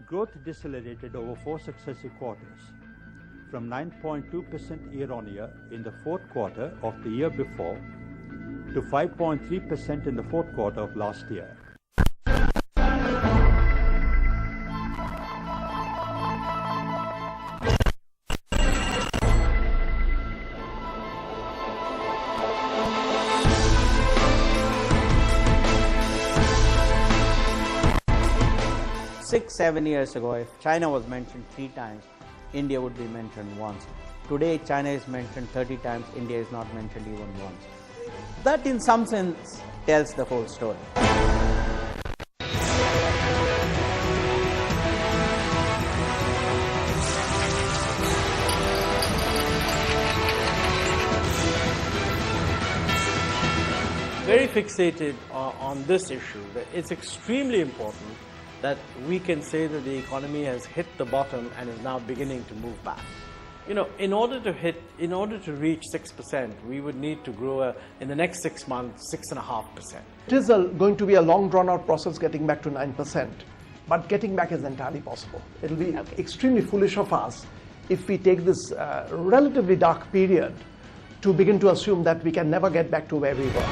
Growth decelerated over 4 successive quarters, from 9.2% year-on-year in the fourth quarter of the year before to 5.3% in the fourth quarter of last year. 6-7 years ago, if China was mentioned 3 times, India would be mentioned once. Today, China is mentioned 30 times, India is not mentioned even once. That in some sense tells the whole story. Very fixated on this issue. It's extremely important that we can say that the economy has hit the bottom and is now beginning to move back. You know, in order to reach 6%, we would need to grow in the next 6 months 6.5%. It is going to be a long drawn-out process getting back to 9%, but getting back is entirely possible. It will be extremely foolish of us if we take this relatively dark period to begin to assume that we can never get back to where we were.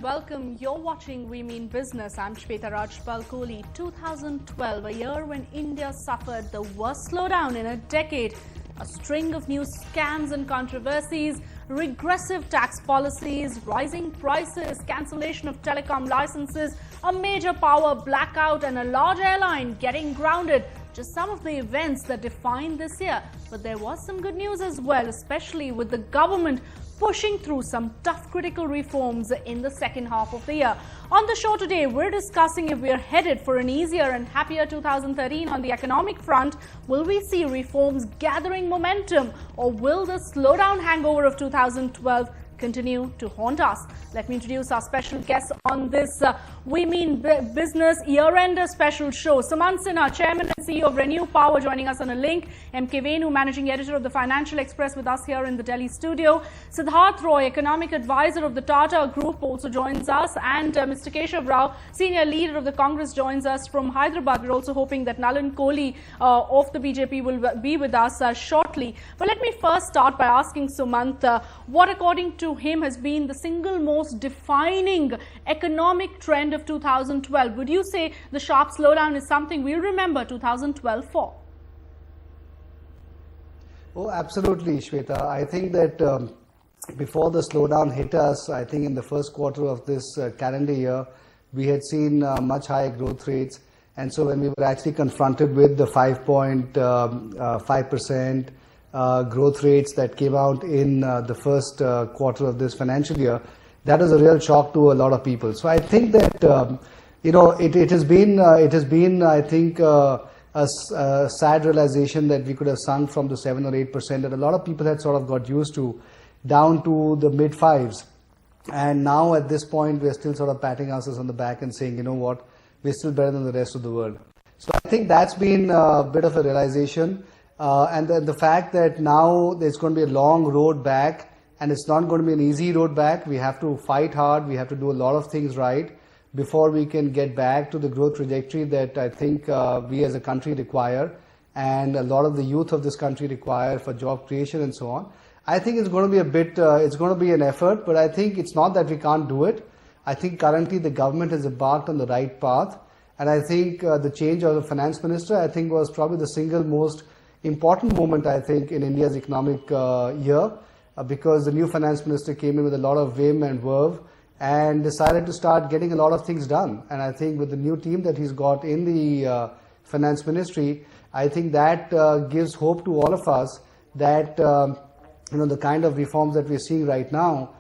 Welcome. You're watching We Mean Business. I'm Shweta Rajpal-Kohli. 2012, a year when India suffered the worst slowdown in a decade. A string of new scams and controversies, regressive tax policies, rising prices, cancellation of telecom licenses, a major power blackout and a large airline getting grounded. Just some of the events that defined this year. But there was some good news as well, especially with the government pushing through some tough critical reforms in the second half of the year. On the show today, we're discussing if we're headed for an easier and happier 2013 on the economic front. Will we see reforms gathering momentum, or will the slowdown hangover of 2012 continue to haunt us? Let me introduce our special guest on this We Mean Business year-end special show. Sumant Sinha, Chairman and CEO of Renew Power, joining us on a link. MK Venu, Managing Editor of the Financial Express, with us here in the Delhi studio. Siddhartha Roy, Economic Advisor of the Tata Group, also joins us. And Mr. Keshav Rao, Senior Leader of the Congress, joins us from Hyderabad. We're also hoping that Nalan Kohli of the BJP will be with us shortly. But let me first start by asking Sumant, what according to him has been the single most defining economic trend of 2012? Would you say the sharp slowdown is something we'll remember 2012 for? Oh, absolutely, Shweta. I think that before the slowdown hit us, I think in the first quarter of this calendar year, we had seen much higher growth rates. And so when we were actually confronted with the 5.5% growth rates that came out in the first quarter of this financial year, that was a real shock to a lot of people. So I think that it has been I think a sad realization that we could have sunk from the 7 or 8% that a lot of people had sort of got used to, down to the mid 5s. And now at this point, we're still sort of patting ourselves on the back and saying, you know what, we're still better than the rest of the world. So I think that's been a bit of a realization. And the fact that now there's going to be a long road back, and it's not going to be an easy road back. We have to fight hard. We have to do a lot of things right before we can get back to the growth trajectory that I think we as a country require, and a lot of the youth of this country require for job creation and so on. I think it's going to be a bit, it's going to be an effort, but I think it's not that we can't do it. I think currently the government has embarked on the right path, and I think the change of the finance minister, I think, was probably the single most important moment, I think, in India's economic year, because the new finance minister came in with a lot of vim and verve and decided to start getting a lot of things done. And I think with the new team that he's got in the finance ministry, I think that gives hope to all of us that the kind of reforms that we're seeing right now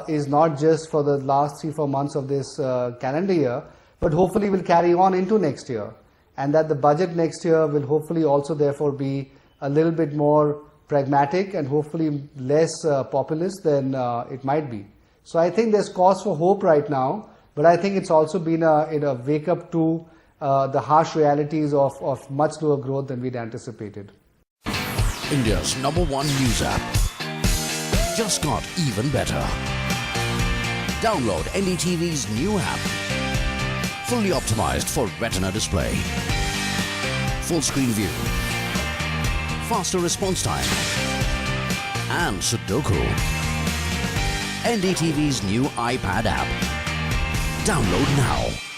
is not just for the last 3-4 months of this calendar year, but hopefully will carry on into next year. And that the budget next year will hopefully also therefore be a little bit more pragmatic and hopefully less populist than it might be. So I think there's cause for hope right now, but I think it's also been a wake up to the harsh realities of much lower growth than we'd anticipated. India's #1 news app. Just got even better. Download NDTV's new app. Fully optimized for retina display. Full screen view. Faster response time. And Sudoku. NDTV's new iPad app. Download now.